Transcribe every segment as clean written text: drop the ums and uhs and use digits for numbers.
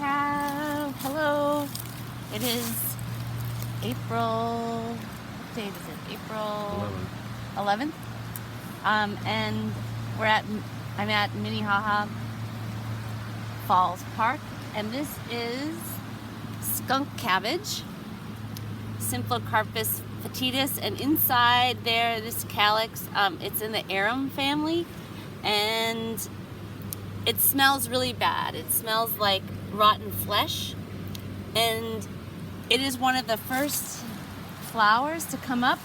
Hello. It is April, what date is it? April 11th. And I'm at Minnehaha Falls Park, and this is skunk cabbage, Symphocarpus foetidus, and inside there, this calyx, it's in the arum family, and it smells really bad. It smells like rotten flesh, and it is one of the first flowers to come up.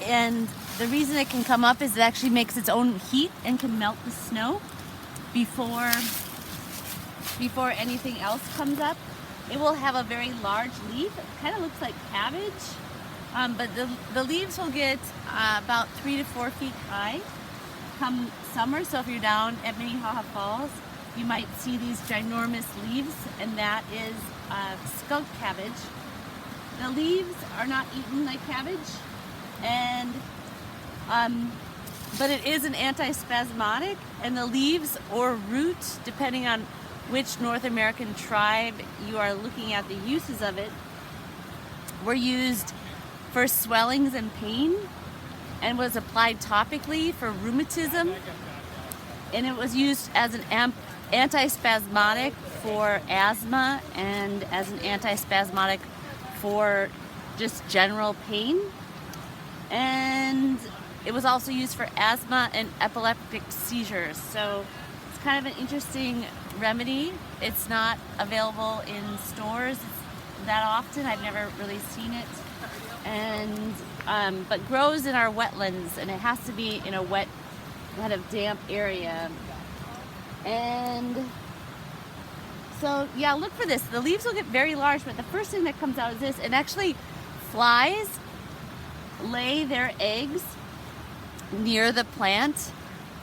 And the reason it can come up is it actually makes its own heat and can melt the snow before anything else comes up. It will have a very large leaf. It kind of looks like cabbage, but the leaves will get about 3 to 4 feet high come summer. So if you're down at Minnehaha Falls, you might see these ginormous leaves, and that is skunk cabbage. The leaves are not eaten like cabbage, and but it is an antispasmodic, and the leaves or root, depending on which North American tribe you are looking at the uses of it, were used for swellings and pain, and was applied topically for rheumatism, and it was used as an antispasmodic for asthma and as an antispasmodic for just general pain. And it was also used for asthma and epileptic seizures. So it's kind of an interesting remedy. It's not available in stores that often. I've never really seen it. And but grows in our wetlands, and it has to be in a wet, kind of damp area. And so yeah, look for this. The leaves will get very large, but the first thing that comes out is this. And actually, flies lay their eggs near the plant,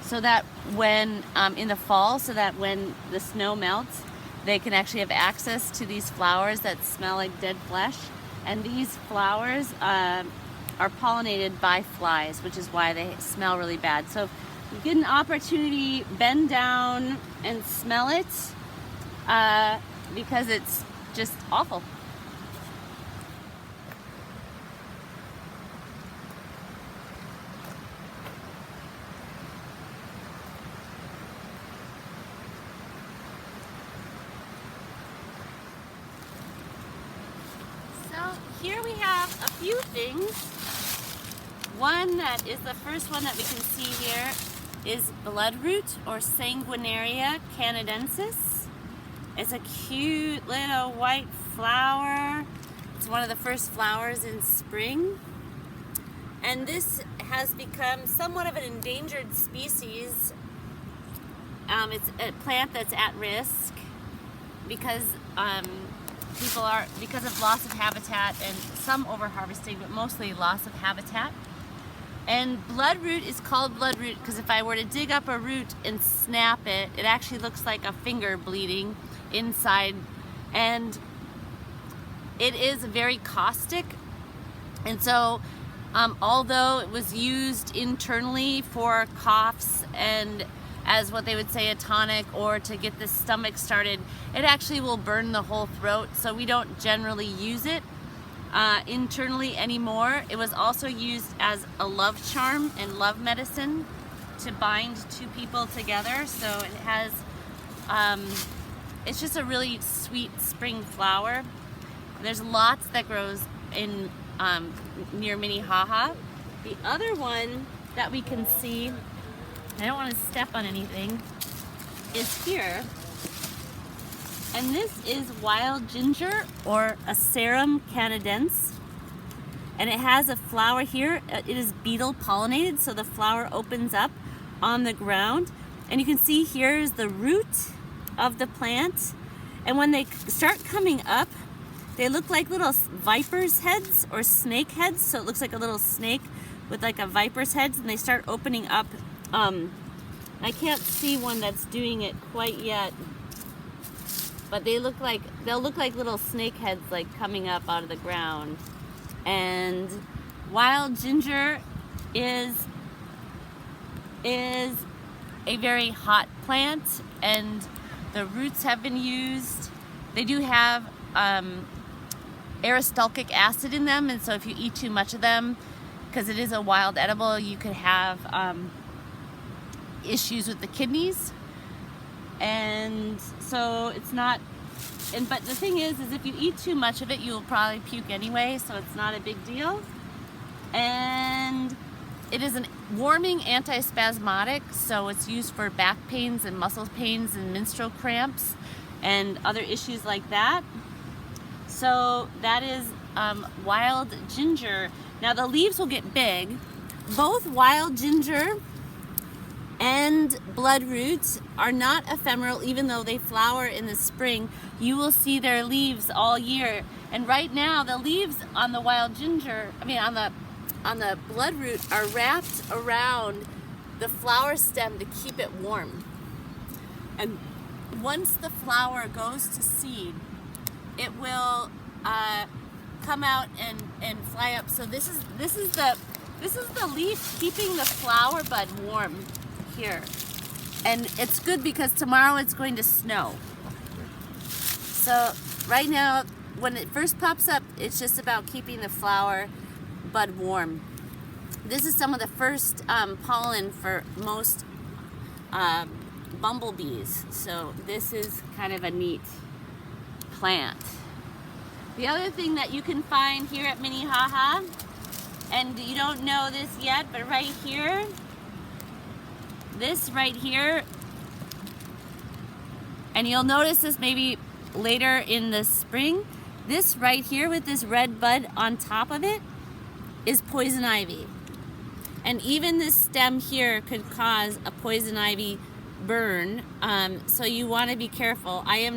so that when in the fall, so that when the snow melts, they can actually have access to these flowers that smell like dead flesh. And these flowers are pollinated by flies, which is why they smell really bad. So if you get an opportunity, bend down and smell it, because it's just awful. Here we have a few things. One that is the first one that we can see here is bloodroot, or Sanguinaria canadensis. It's a cute little white flower. It's one of the first flowers in spring. And this has become somewhat of an endangered species. It's a plant that's at risk because because of loss of habitat and some overharvesting, but mostly loss of habitat. And bloodroot is called bloodroot because if I were to dig up a root and snap it, it actually looks like a finger bleeding inside. And it is very caustic. And so although it was used internally for coughs and as what they would say a tonic, or to get the stomach started, it actually will burn the whole throat. So we don't generally use it internally anymore. It was also used as a love charm and love medicine to bind two people together. So it has, it's just a really sweet spring flower. There's lots that grows in near Minnehaha. The other one that we can see, I don't want to step on anything, is here. And this is wild ginger, or Asarum canadense. And it has a flower here. It is beetle pollinated, so the flower opens up on the ground. And you can see here is the root of the plant. And when they start coming up, they look like little viper's heads or snake heads. So it looks like a little snake with like a viper's heads, and they start opening up. I can't see one that's doing it quite yet, but they'll look like little snake heads, like coming up out of the ground. And wild ginger is a very hot plant, and The roots have been used. They do have aristolchic acid in them, and so if you eat too much of them, because it is a wild edible, you could have issues with the kidneys. And so it's not, but the thing is if you eat too much of it, you'll probably puke anyway, so it's not a big deal. And it is a warming antispasmodic, so it's used for back pains and muscle pains and menstrual cramps and other issues like that. So that is wild ginger. Now the leaves will get big. Both wild ginger and bloodroot are not ephemeral, even though they flower in the spring. You will see their leaves all year. And right now the leaves on the wild ginger, on the bloodroot, are wrapped around the flower stem to keep it warm. And once the flower goes to seed, it will come out and fly up. So this is the leaf keeping the flower bud warm here. And it's good because tomorrow it's going to snow. So right now, when it first pops up, it's just about keeping the flower bud warm. This is some of the first pollen for most bumblebees. So this is kind of a neat plant. The other thing that you can find here at Minnehaha, and you don't know this yet, but right here, this right here, and you'll notice this maybe later in the spring, this right here with this red bud on top of it is poison ivy. And even this stem here could cause a poison ivy burn, so you want to be careful. I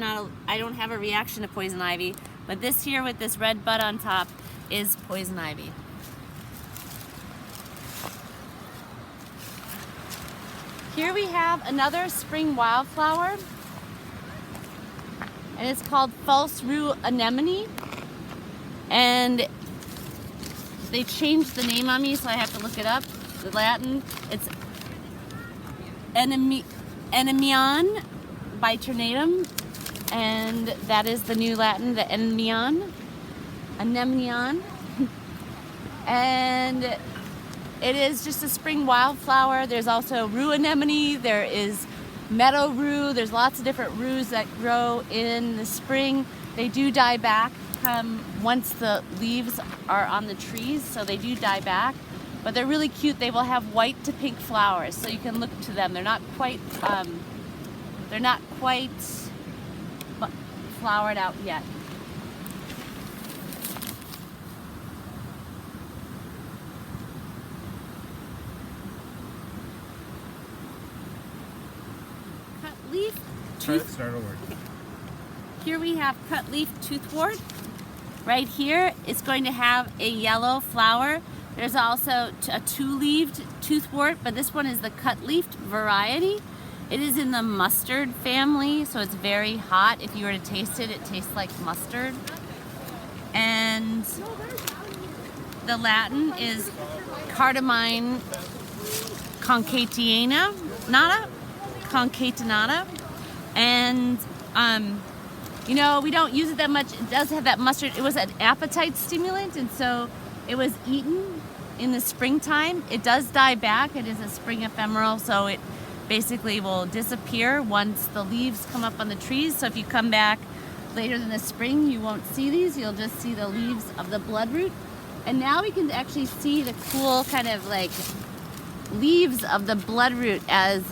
don't have a reaction to poison ivy, but this here with this red bud on top is poison ivy. Here we have another spring wildflower, and it's called false rue anemone, and they changed the name on me, so I have to look it up. The Latin, it's Enemion biturnatum, and that is the new Latin, the Enemion. And it is just a spring wildflower. There's also rue anemone, there is meadow rue, there's lots of different rues that grow in the spring. They do die back once the leaves are on the trees, so they do die back. But they're really cute. They will have white to pink flowers, so you can look to them. They're not quite flowered out yet. Here we have cut leaf toothwort. Right here, it's going to have a yellow flower. There's also a two-leaved toothwort, but this one is the cut-leafed variety. It is in the mustard family, so it's very hot. If you were to taste it, it tastes like mustard. And the Latin is Cardamine concatenata. And you know, we don't use it that much. It does have that mustard. It was an appetite stimulant, and so it was eaten in the springtime. It does die back. It is a spring ephemeral, so it basically will disappear once the leaves come up on the trees. So if you come back later in the spring, you won't see these. You'll just see the leaves of the bloodroot. And now we can actually see the cool kind of like leaves of the bloodroot as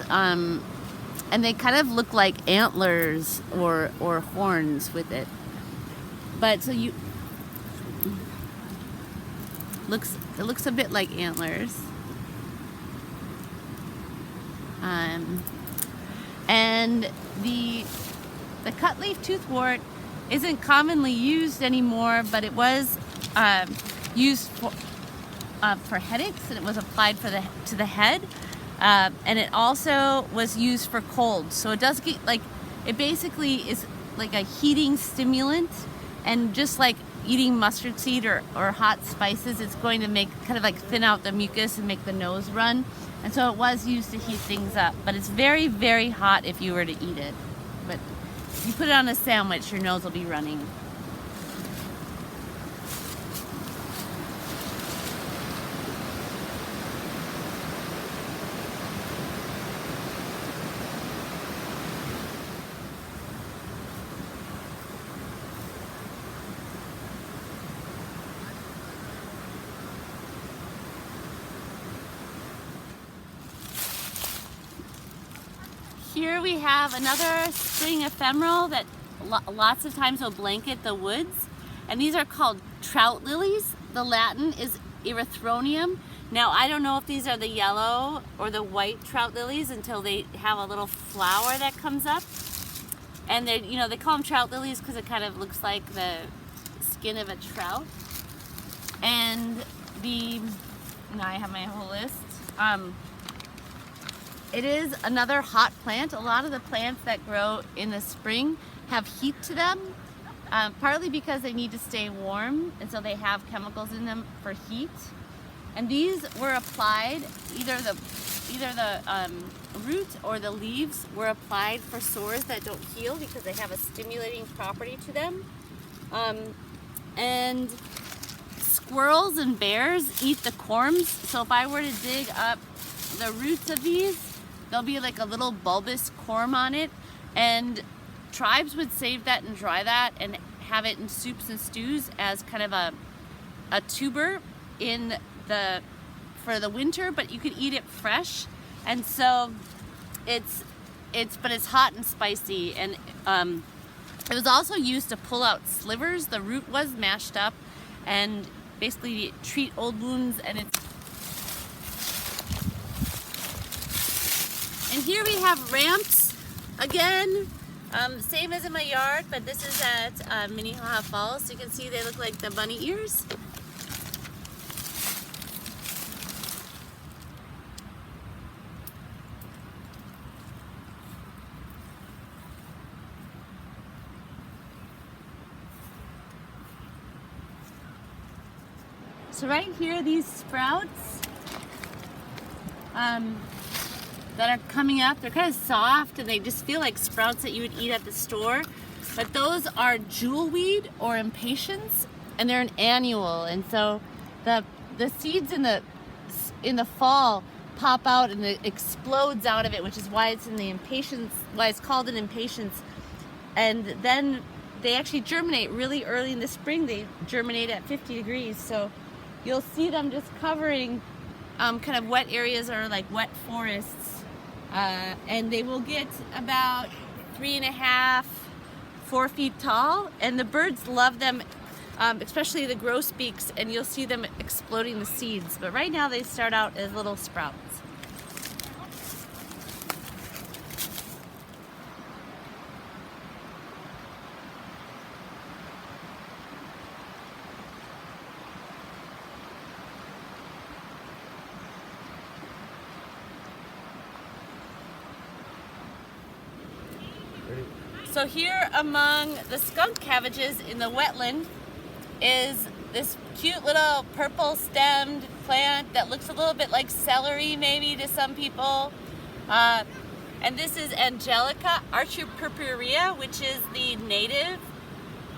and they kind of look like antlers or horns with it. But so it looks a bit like antlers. And the cutleaf toothwort isn't commonly used anymore, but it was used for headaches, and it was applied to the head. And it also was used for colds. So it does get it basically is like a heating stimulant, and just like eating mustard seed or hot spices, it's going to make kind of like thin out the mucus and make the nose run. And so it was used to heat things up, but it's very, very hot if you were to eat it. but if you put it on a sandwich, your nose will be running. Here we have another spring ephemeral that lots of times will blanket the woods, and these are called trout lilies. The Latin is erythronium. Now I don't know if these are the yellow or the white trout lilies until they have a little flower that comes up, and they, you know, they call them trout lilies because it kind of looks like the skin of a trout. And now I have my whole list. It is another hot plant. A lot of the plants that grow in the spring have heat to them, partly because they need to stay warm, and so they have chemicals in them for heat. And these were applied, either the root or the leaves were applied for sores that don't heal because they have a stimulating property to them. And squirrels and bears eat the corms, so if I were to dig up the roots of these, there'll be like a little bulbous corm on it, and tribes would save that and dry that and have it in soups and stews as kind of a tuber for the winter, but you could eat it fresh. And so it's hot and spicy, and it was also used to pull out slivers. The root was mashed up and basically treat old wounds, and here we have ramps again, same as in my yard, but this is at Minnehaha Falls. So you can see they look like the bunny ears. So right here, these sprouts that are coming up, they're kind of soft and they just feel like sprouts that you would eat at the store. But those are jewelweed or impatiens, and they're an annual. And so the seeds in the fall pop out and it explodes out of it, which is why it's in the impatiens, why it's called an impatiens. And then they actually germinate really early in the spring. They germinate at 50 degrees. So you'll see them just covering kind of wet areas or like wet forests. And they will get about 3.5, 4 feet tall, and the birds love them, especially the grosbeaks, and you'll see them exploding the seeds. But right now they start out as little sprouts. So here among the skunk cabbages in the wetland is this cute little purple stemmed plant that looks a little bit like celery maybe to some people. And this is Angelica archipurpurea, which is the native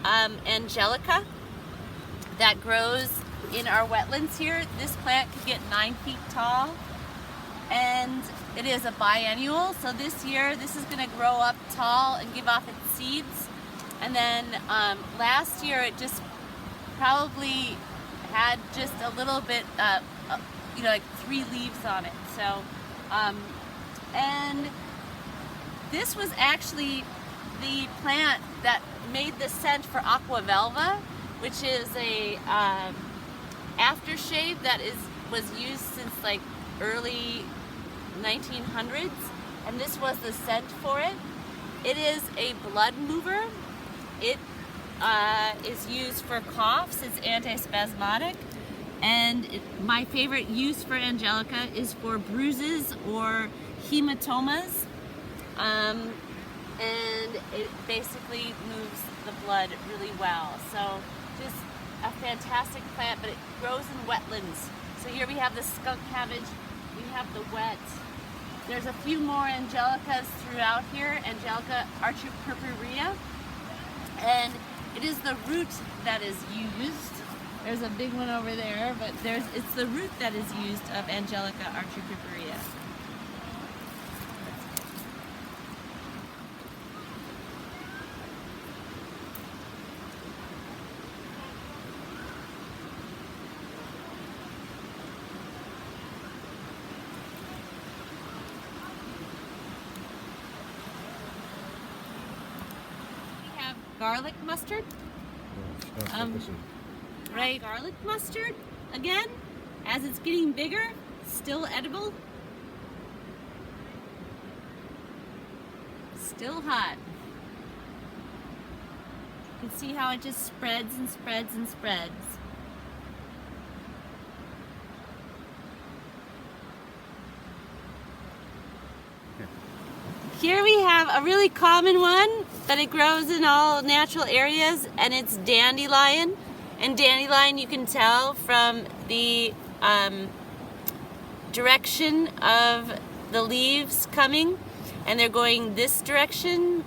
Angelica that grows in our wetlands here. This plant could get 9 feet tall, and it is a biennial, so this year this is going to grow up tall and give off its seeds. And then last year it just probably had just a little bit, you know, like 3 leaves on it. So, and this was actually the plant that made the scent for Aqua Velva, which is a aftershave that was used since like early 1900s, and this was the scent for it. It is a blood mover. It is used for coughs. It's antispasmodic, and my favorite use for Angelica is for bruises or hematomas, and it basically moves the blood really well. So just a fantastic plant, but it grows in wetlands. So here we have the skunk cabbage, we have the wet There's a few more Angelicas throughout here, Angelica archipurpurea, and it is the root that is used. There's a big one over there, but it's the root that is used of Angelica archipurpurea. Garlic mustard. Right, garlic mustard, again, as it's getting bigger, still edible, still hot. You can see how it just spreads and spreads and spreads. Here we have a really common one, but it grows in all natural areas, and it's dandelion. And dandelion, you can tell from the direction of the leaves coming, and they're going this direction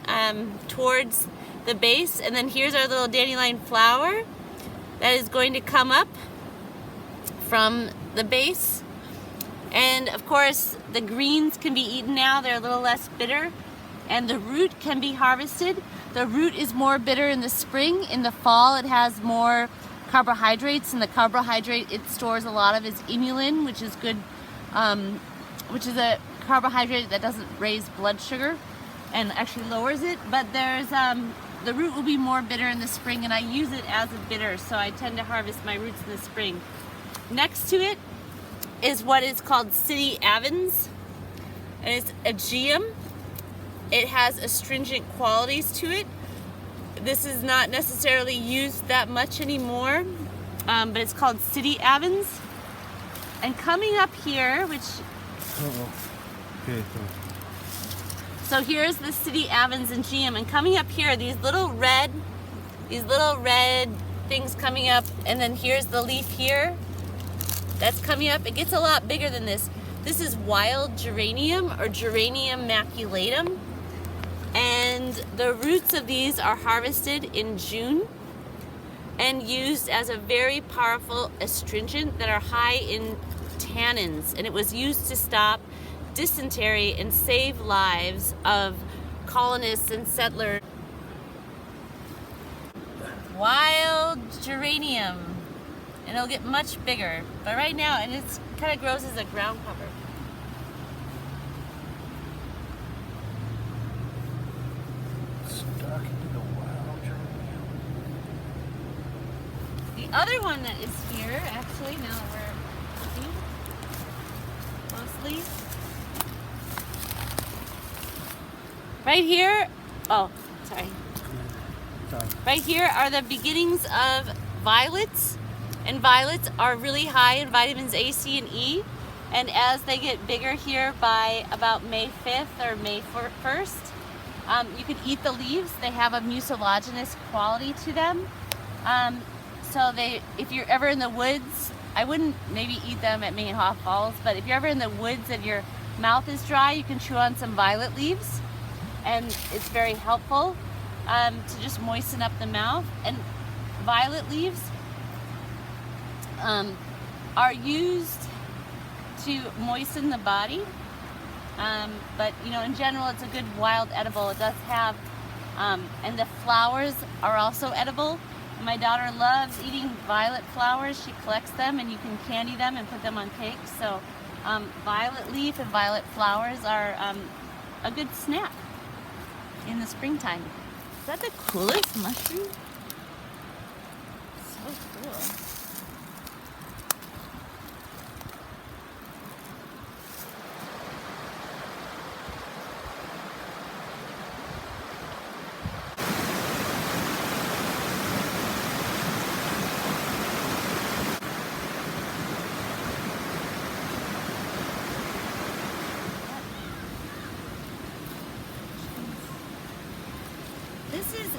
towards the base. And then here's our little dandelion flower that is going to come up from the base. And of course, the greens can be eaten now. They're a little less bitter. And the root can be harvested. The root is more bitter in the spring. In the fall, it has more carbohydrates, and the carbohydrate it stores a lot of is inulin, which is good, which is a carbohydrate that doesn't raise blood sugar and actually lowers it. But there's the root will be more bitter in the spring, and I use it as a bitter, so I tend to harvest my roots in the spring. Next to it is what is called city avens, and it's a geum. It has astringent qualities to it. This is not necessarily used that much anymore, but it's called city avens. And coming up here, which so here's the city avens and geum, and coming up here, these little red things coming up, and then here's the leaf here that's coming up. It gets a lot bigger than this. This is wild geranium, or Geranium maculatum. And the roots of these are harvested in June and used as a very powerful astringent that are high in tannins. And it was used to stop dysentery and save lives of colonists and settlers. Wild geranium. And it'll get much bigger. But right now, and it kind of grows as a ground cover. The other one that is here, actually, now that we're looking closely. Right here, oh, sorry. Right here are the beginnings of violets. And violets are really high in vitamins A, C, and E. And as they get bigger here by about May 5th or May 1st, you can eat the leaves. They have a mucilaginous quality to them. So if you're ever in the woods, I wouldn't maybe eat them at Mayhaw Falls, but if you're ever in the woods and your mouth is dry, you can chew on some violet leaves, and it's very helpful to just moisten up the mouth. And violet leaves are used to moisten the body, but you know, in general, it's a good wild edible. It does have, and the flowers are also edible. My daughter loves eating violet flowers. She collects them, and you can candy them and put them on cakes. So violet leaf and violet flowers are a good snack in the springtime. Is that the coolest mushroom? So cool. This is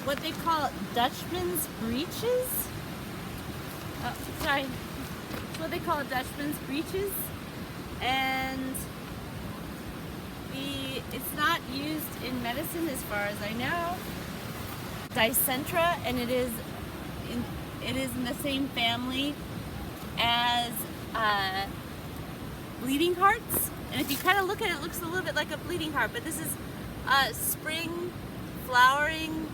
what they call Dutchman's breeches. Oh, sorry. It's what they call Dutchman's breeches. And used in medicine as far as I know. Dicentra, and it is in the same family as bleeding hearts. And if you kind of look at it, it looks a little bit like a bleeding heart, but this is a spring flowering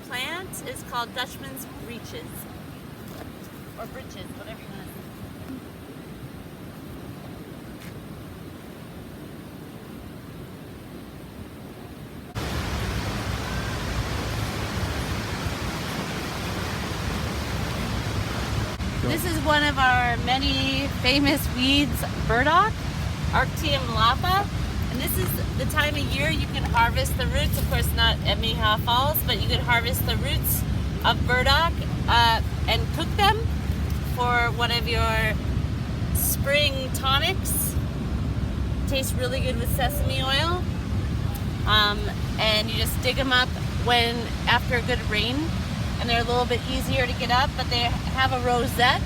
plant. It's called Dutchman's breeches, or breeches, whatever you want to say. This is one of our many famous weeds, burdock, Arctium lapa. And this is the time of year you can harvest the roots. Of course, not at Miha Falls, but you can harvest the roots of burdock and cook them for one of your spring tonics. Tastes really good with sesame oil. And you just dig them up after a good rain. And they're a little bit easier to get up, but they have a rosette,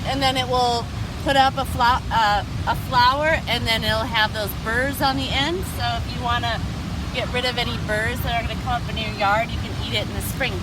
and then it will put up a flower, and then it'll have those burrs on the end. So if you want to get rid of any burrs that are going to come up in your yard, you can eat it in the spring.